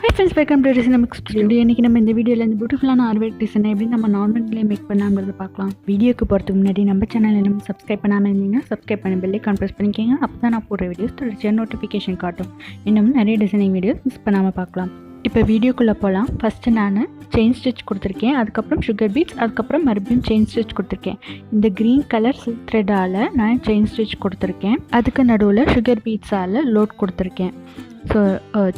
Hi friends, welcome to Dynamic Studio. இன்னைக்கு நம்ம இந்த வீடியோல இந்த பியூட்டிஃபுல்லான ஆர்ட்வொர்க் டிசைன் எப்படி நம்ம நார்மல்ல மேக் பண்ணலாம்ங்கறத பார்க்கலாம். வீடியோக்கு போறதுக்கு முன்னாடி நம்ம சேனலை நம்ம சப்ஸ்கிரைப் பண்ணாம இருந்தீங்கன்னா சப்ஸ்கிரைப் பண்ணி பெல் ஐகான் பிரஸ் பண்ணிக்கங்க. அப்பதான் நான் போடுற வீடியோஸ் தொடர்ச்சியா நோட்டிஃபிகேஷன் காட்டும். இன்னும் நிறைய டிசைனிங் வீடியோஸ் மிஸ் பண்ணாம பார்க்கலாம். இப்போ வீடியோக்குள்ளே போகலாம். ஃபஸ்ட்டு நான் செயின் ஸ்டிச் கொடுத்துருக்கேன், அதுக்கப்புறம் சுகர் பீட்ஸ், அதுக்கப்புறம் மறுபடியும் செயின் ஸ்டிச் கொடுத்துருக்கேன். இந்த க்ரீன் கலர் சில்க் த்ரெட்டால் நான் செயின் ஸ்டிச் கொடுத்துருக்கேன், அதுக்கு நடுவில் சுகர் பீட்ஸால் லோட் கொடுத்துருக்கேன். ஸோ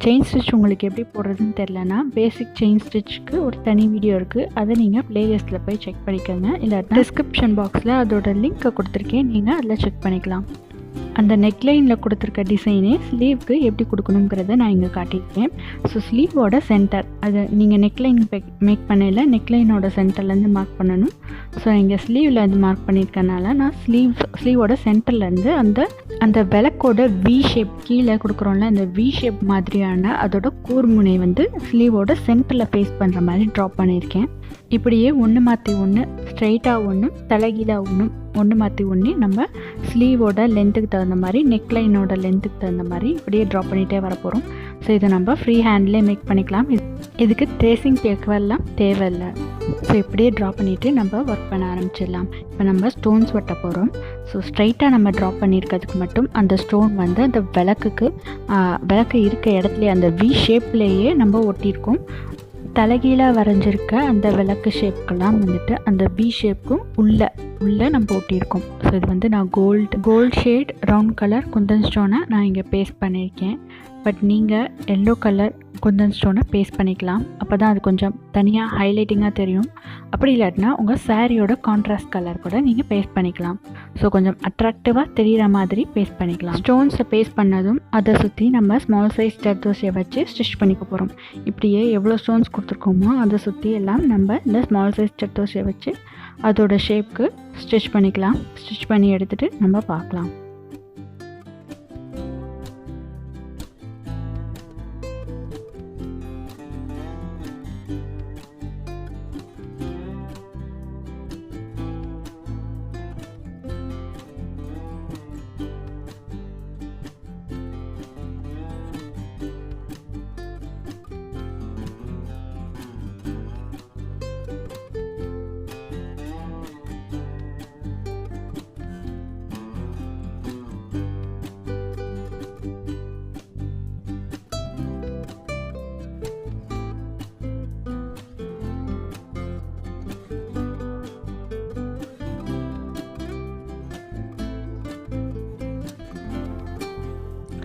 செயின் ஸ்டிச் உங்களுக்கு எப்படி போடுறதுன்னு தெரிலனா பேசிக் செயின் ஸ்டிச்சுக்கு ஒரு தனி வீடியோ இருக்குது, அதை நீங்கள் ப்ளேலிஸ்ட்டில் போய் செக் பண்ணிக்கோங்க. இல்லை டிஸ்கிரிப்ஷன் பாக்ஸில் அதோட லிங்க்கை கொடுத்துருக்கேன், நீங்கள் அதில் செக் பண்ணிக்கலாம். அந்த நெக்லைனில் கொடுத்துருக்க டிசைனே ஸ்லீவ்க்கு எப்படி கொடுக்கணுங்கிறத நான் இங்கே காட்டியிருக்கேன். ஸோ ஸ்லீவோட சென்டர் அதை நீங்கள் நெக்லைன் மேக் பண்ணல நெக்லைனோட சென்டர்லேருந்து மார்க் பண்ணணும். ஸோ இங்கே ஸ்லீவில் வந்து மார்க் பண்ணியிருக்கனால நான் ஸ்லீவோட சென்டர்லேருந்து அந்த விளக்கோட வி ஷேப் கீழே கொடுக்குறோம்ல, அந்த வி ஷேப் மாதிரியான அதோட கூர்முனை வந்து ஸ்லீவோட சென்டரில் ஃபேஸ் பண்ணுற மாதிரி ட்ரா பண்ணியிருக்கேன். இப்படியே ஒன்று மாற்றி ஒன்று ஸ்ட்ரைட்டாக ஒன்றும் தலைகீழாக ஒன்று மாற்றி ஒன்று நம்ம ஸ்லீவோட லென்த்துக்கு தகுந்த மாதிரி நெக்லைனோட லென்த்துக்கு தகுந்த மாதிரி இப்படியே ட்ரா பண்ணிகிட்டே வர போகிறோம். ஸோ இதை நம்ம ஃப்ரீ ஹேண்ட்லேயே மேக் பண்ணிக்கலாம். இதுக்கு ட்ரேசிங் பேப்பர்லாம் தேவையில்லை. ஸோ இப்படியே ட்ரா பண்ணிவிட்டு நம்ம ஒர்க் பண்ண ஆரம்பிச்சிடலாம். இப்போ நம்ம ஸ்டோன்ஸ் ஒட்ட போகிறோம். ஸோ ஸ்ட்ரைட்டாக நம்ம ட்ரா பண்ணியிருக்கிறதுக்கு மட்டும் அந்த ஸ்டோன் வந்து அந்த விளக்கு இருக்க இடத்துலையே அந்த வி ஷேப்லேயே நம்ம ஒட்டியிருக்கோம். தலைகீழாக வரைஞ்சிருக்க அந்த விளக்கு ஷேப்புக்கெல்லாம் வந்துட்டு அந்த வி ஷேப்புக்கும் உள்ளே நம்ம ஒட்டியிருக்கோம். ஸோ இது வந்து நான் gold shade round colour kundan ஸ்டோனை நான் இங்கே பேஸ்ட் பண்ணியிருக்கேன். பட் நீங்கள் எல்லோ கலர் குந்தன் ஸ்டோனை பேஸ்ட் பண்ணிக்கலாம், அப்போ தான் அது கொஞ்சம் தனியாக ஹைலைட்டிங்காக தெரியும். அப்படி இல்லாட்டினா உங்கள் சாரியோட கான்ட்ராஸ்ட் கலர் கூட நீங்கள் பேஸ்ட் பண்ணிக்கலாம். ஸோ கொஞ்சம் அட்ராக்டிவாக தெரிகிற மாதிரி பேஸ்ட் பண்ணிக்கலாம். ஸ்டோன்ஸை பேஸ்ட் பண்ணதும் அதை சுற்றி நம்ம ஸ்மால் சைஸ் ஜர்தோசியை வச்சு ஸ்டிச் பண்ணிக்க போகிறோம். இப்படியே எவ்வளோ ஸ்டோன்ஸ் கொடுத்துருக்கோமோ அதை சுற்றி எல்லாம் நம்ம இந்த ஸ்மால் சைஸ் ஜர்தோசியை வச்சு அதோட ஷேப்க்கு ஸ்டிச் பண்ணிக்கலாம். ஸ்டிச் பண்ணி எடுத்துகிட்டு நம்ம பார்க்கலாம்.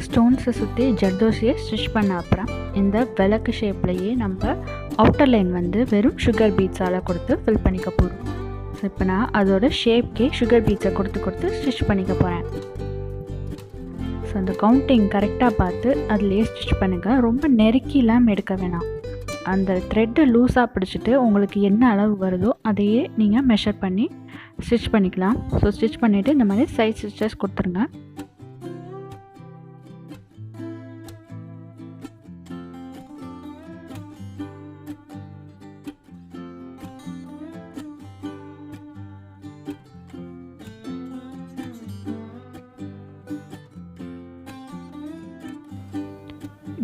ஸ்டோன்ஸை சுற்றி ஜர்தோசியை ஸ்டிச் பண்ண அப்புறம் இந்த விளக்கு ஷேப்லேயே நம்ம அவுட்டர் லைன் வந்து வெறும் சுகர் பீட்ஸால் கொடுத்து ஃபில் பண்ணிக்க போகிறோம். ஸோ இப்போ நான் அதோட ஷேப்கே சுகர் பீட்ஸை கொடுத்து ஸ்டிச் பண்ணிக்க போகிறேன். ஸோ அந்த கவுண்டிங் கரெக்டாக பார்த்து அதுலேயே ஸ்டிச் பண்ணுங்கள். ரொம்ப நெருக்கிலாம் எடுக்க வேணாம். அந்த த்ரெட்டை லூஸாக பிடிச்சிட்டு உங்களுக்கு என்ன அளவு வருதோ அதையே நீங்கள் மெஷர் பண்ணி ஸ்டிச் பண்ணிக்கலாம். ஸோ ஸ்டிச் பண்ணிவிட்டு இந்த மாதிரி சைட் ஸ்டிச்சஸ் கொடுத்துருங்க.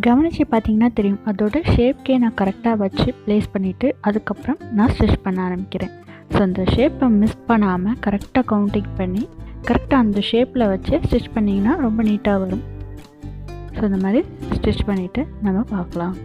கவனித்து பார்த்தீங்கன்னா தெரியும், அதோட ஷேப்கே நான் கரெக்டாக வச்சு ப்ளேஸ் பண்ணிவிட்டு அதுக்கப்புறம் நான் ஸ்டிச் பண்ண ஆரம்பிக்கிறேன். ஸோ அந்த ஷேப்பை மிஸ் பண்ணாமல் கரெக்டாக கவுண்டிங் பண்ணி கரெக்டாக அந்த ஷேப்பில் வச்சு ஸ்டிச் பண்ணிங்கன்னா ரொம்ப நீட்டாக வரும். ஸோ இந்த மாதிரி ஸ்டிச் பண்ணிவிட்டு நம்ம பார்க்கலாம்.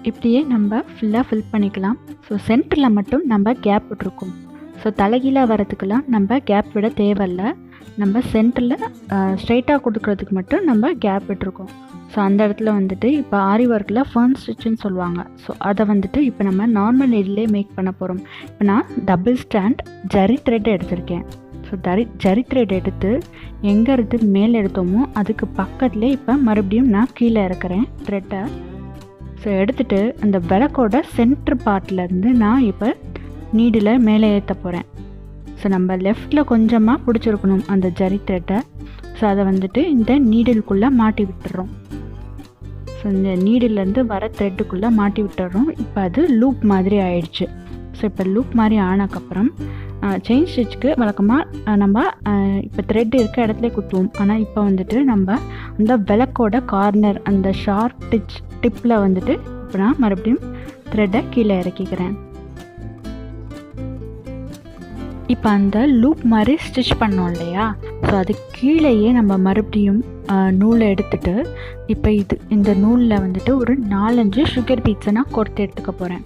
இப்படியே நம்ம ஃபுல்லாக ஃபில் பண்ணிக்கலாம். ஸோ சென்டரில் மட்டும் நம்ம கேப் விட்டுருக்கோம். ஸோ தலைகீழாக வரதுக்கெல்லாம் நம்ம கேப் விட தேவையில்லை. நம்ம சென்டரில் ஸ்ட்ரைட்டாக கொடுக்குறதுக்கு மட்டும் நம்ம கேப் விட்டுருக்கோம். ஸோ அந்த இடத்துல வந்துட்டு இப்போ ஆரி ஒர்க்கில் ஃபர்ன் ஸ்டிச்சுன்னு சொல்லுவாங்க. ஸோ அதை வந்துட்டு இப்போ நம்ம நார்மல் நீடிலே மேக் பண்ண போகிறோம். இப்போ நான் டபுள் ஸ்டாண்ட் ஜரி த்ரெட் எடுத்திருக்கேன். ஸோ ஜரி த்ரெட் எடுத்து எங்கே இருந்து மேலே எடுத்தோமோ அதுக்கு பக்கத்துலேயே இப்போ மறுபடியும் நான் கீழே இறக்குறேன் த்ரெட்டை. ஸோ எடுத்துகிட்டு அந்த விளக்கோட சென்ட்ரு பார்ட்லேருந்து நான் இப்போ நீடில் மேலே ஏற்ற போகிறேன். ஸோ நம்ம லெஃப்டில் கொஞ்சமாக பிடிச்சிருக்கணும் அந்த ஜரி த்ரெட்டை. ஸோ அதை வந்துட்டு இந்த நீடிலுக்குள்ளே மாட்டி விட்டுறோம். ஸோ இந்த நீடிலேருந்து வர த்ரெட்டுக்குள்ளே மாட்டி விட்டுறோம். இப்போ அது லூப் மாதிரி ஆயிடுச்சு. ஸோ இப்போ லூப் மாதிரி ஆனதுக்கப்புறம் செயின் ஸ்டிச்சுக்கு வழக்கமாக நம்ம இப்போ த்ரெட் இருக்க இடத்துல குத்துவோம். ஆனால் இப்போ வந்துட்டு நம்ம அந்த விளக்கோட கார்னர் அந்த ஷார்ப் டிப்பில் வந்துட்டு இப்போ நான் மறுபடியும் த்ரெட்டை கீழே இறக்கிக்கிறேன். இப்போ அந்த லூப் மாதிரி ஸ்டிச் பண்ணோம் இல்லையா, ஸோ அது கீழேயே நம்ம மறுபடியும் நூலை எடுத்துகிட்டு இப்போ இந்த நூலில் வந்துட்டு ஒரு 4-5 சுகர் பீட்ஸை நான் கொடுத்து எடுத்துக்க போகிறேன்.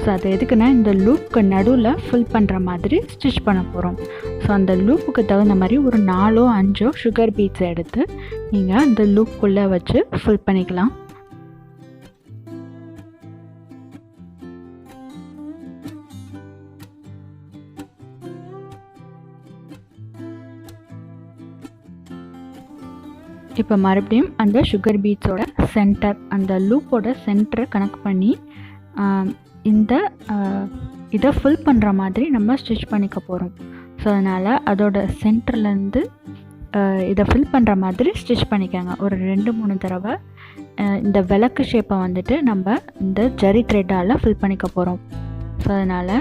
ஸோ அது எதுக்குன்னா இந்த லூப்புக்கு நடுவில் ஃபில் பண்ணுற மாதிரி ஸ்டிச் பண்ண போகிறோம். ஸோ அந்த லூப்புக்கு தகுந்த மாதிரி ஒரு 4-5 சுகர் பீட்ஸை எடுத்து நீங்கள் அந்த லூப்புக்குள்ளே வச்சு ஃபில் பண்ணிக்கலாம். இப்போ மறுபடியும் அந்த சுகர் பீட்ஸோட சென்டர் அந்த லூப்போட சென்டரை கனெக்ட் பண்ணி இந்த இதை ஃபில் பண்ணுற மாதிரி நம்ம ஸ்டிச் பண்ணிக்க போகிறோம். ஸோ அதனால் அதோட சென்டர்லேருந்து இதை ஃபில் பண்ணுற மாதிரி ஸ்டிச் பண்ணிக்கோங்க. ஒரு 2-3 தடவை இந்த விளக்கு ஷேப்பை வந்துட்டு நம்ம இந்த ஜரி த்ரெட்டால் ஃபில் பண்ணிக்க போகிறோம். ஸோ அதனால்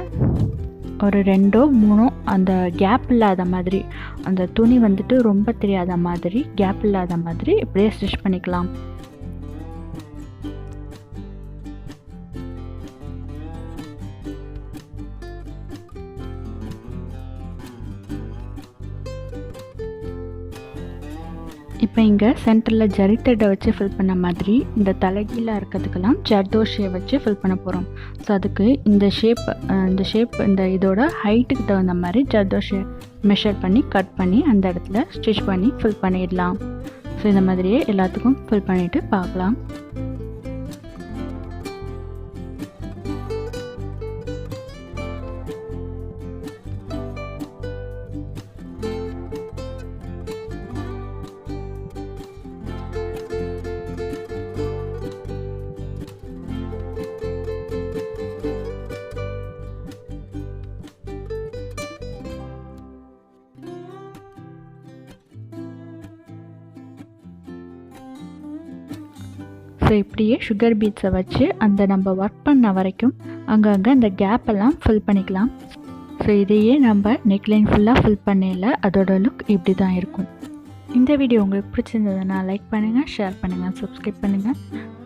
ஒரு 2-3 அந்த கேப் இல்லாத மாதிரி அந்த துணி வந்துட்டு ரொம்ப தெரியாத மாதிரி கேப் இல்லாத மாதிரி இப்படியே ஸ்டிச் பண்ணிக்கலாம். இப்போ இங்கே சென்டரில் ஜரி த்ரெட்டை வச்சு ஃபில் பண்ண மாதிரி இந்த தலைகீழாக இருக்கிறதுக்கெல்லாம் ஜர்தோஷியை வச்சு ஃபில் பண்ண போகிறோம். ஸோ அதுக்கு இந்த ஷேப் இந்த இதோட ஹைட்டுக்கு தகுந்த மாதிரி ஜர்தோஷியை மெஷர் பண்ணி கட் பண்ணி அந்த இடத்துல ஸ்டிச் பண்ணி ஃபில் பண்ணிடலாம். ஸோ இந்த மாதிரியே எல்லாத்துக்கும் ஃபில் பண்ணிவிட்டு பார்க்கலாம். ஸோ இப்படியே சுகர் பீட்ஸை வச்சு அந்த நம்ம ஒர்க் பண்ண வரைக்கும் அங்கங்கே அந்த கேப்பெல்லாம் ஃபில் பண்ணிக்கலாம். ஸோ இதையே நம்ம நெக்லைன் ஃபுல்லாக ஃபில் பண்ணல அதோட லுக் இப்படி தான் இருக்கும். இந்த வீடியோ உங்களுக்கு பிடிச்சிருந்ததுன்னா லைக் பண்ணுங்கள், ஷேர் பண்ணுங்கள், சப்ஸ்கிரைப் பண்ணுங்கள்.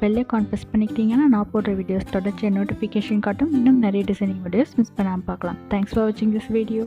பெல் ஐகான் ப்ரெஸ் பண்ணிக்கிட்டிங்கன்னா நான் போடுற வீடியோஸ் தொடர்ச்சி நோட்டிஃபிகேஷன் காட்டும். இன்னும் நிறைய டிசைனிங் வீடியோஸ் மிஸ் பண்ணாமல் பார்க்கலாம். தேங்க்ஸ் ஃபார் வாட்சிங் திஸ் வீடியோ.